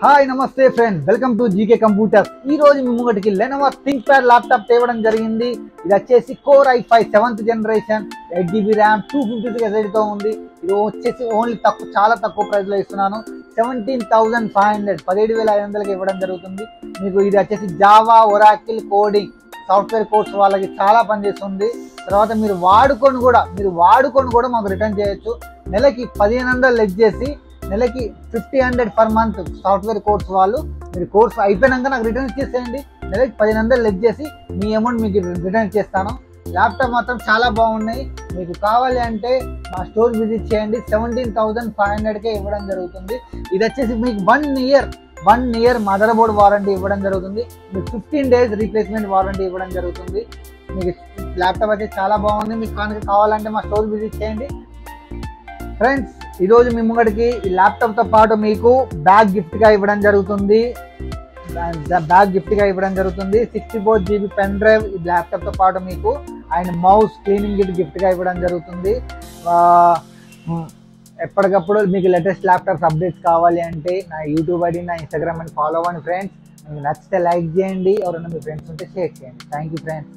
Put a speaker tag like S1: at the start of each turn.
S1: Hi నమస్తే friends, welcome to GK computers. ఈ రోజు మీ ముంగటికి లెనోవో థింక్ప్యాడ్ ల్యాప్టాప్ తేవడం జరిగింది. ఇది వచ్చేసి core i5 7th generation, 8GB RAM, 256 SSD తో ఉంది. ఇది వచ్చేసి ఓన్లీ చాలా తక్కువ ప్రైస్ లో ఇస్తున్నాను. 17,500 17,500కి ఇవ్వడం జరుగుతుంది. మీకు ఇది వచ్చేసి Java, Oracle coding software course వాళ్ళకి చాలా పనిచేస్తుంది. తర్వాత మీరు వాడుకొని కూడా మాకు రిటర్న్ చేయొచ్చు. నెలకి 1,500 లెస్ చేసి నెలకి 500 పర్ మంత్ సాఫ్ట్వేర్ కోర్స్ వాళ్ళు మీరు కోర్స్ అయిపోయినాక నాకు రిటర్న్ ఇచ్చేసేయండి. నెలకి 1,500 లెస్ చేసి మీ అమౌంట్ మీకు రిటర్న్ ఇచ్చేస్తాను. ల్యాప్టాప్ మాత్రం చాలా బాగున్నాయి. మీకు కావాలి అంటే మా స్టోర్ విజిట్ చేయండి. 17,500కే ఇవ్వడం జరుగుతుంది. ఇది వచ్చేసి మీకు 1 ఇయర్ మదర్ బోర్డ్ వారంటీ ఇవ్వడం జరుగుతుంది. మీకు 15 days రీప్లేస్మెంట్ వారంటీ ఇవ్వడం జరుగుతుంది. మీకు ల్యాప్టాప్ అయితే చాలా బాగుంది. మీకు కనుక కావాలంటే మా స్టోర్ విజిట్ చేయండి. ఫ్రెండ్స్, ఈరోజు మీ ముంగడికి ఈ ల్యాప్టాప్తో పాటు మీకు బ్యాగ్ గిఫ్ట్గా ఇవ్వడం జరుగుతుంది. 64GB పెన్ డ్రైవ్ ఈ ల్యాప్టాప్తో పాటు మీకు అండ్ మౌస్ క్లీనింగ్ కిట్ గిఫ్ట్గా ఇవ్వడం జరుగుతుంది. ఎప్పటికప్పుడు మీకు లేటెస్ట్ ల్యాప్టాప్స్ అప్డేట్స్ కావాలి అంటే నా యూట్యూబ్ ఐడి, నా ఇన్స్టాగ్రామ్ అని ఫాలో అవ్వండి ఫ్రెండ్స్. మీకు నచ్చితే లైక్ చేయండి, ఎవరైనా మీ ఫ్రెండ్స్ ఉంటే షేర్ చేయండి. Thank you friends.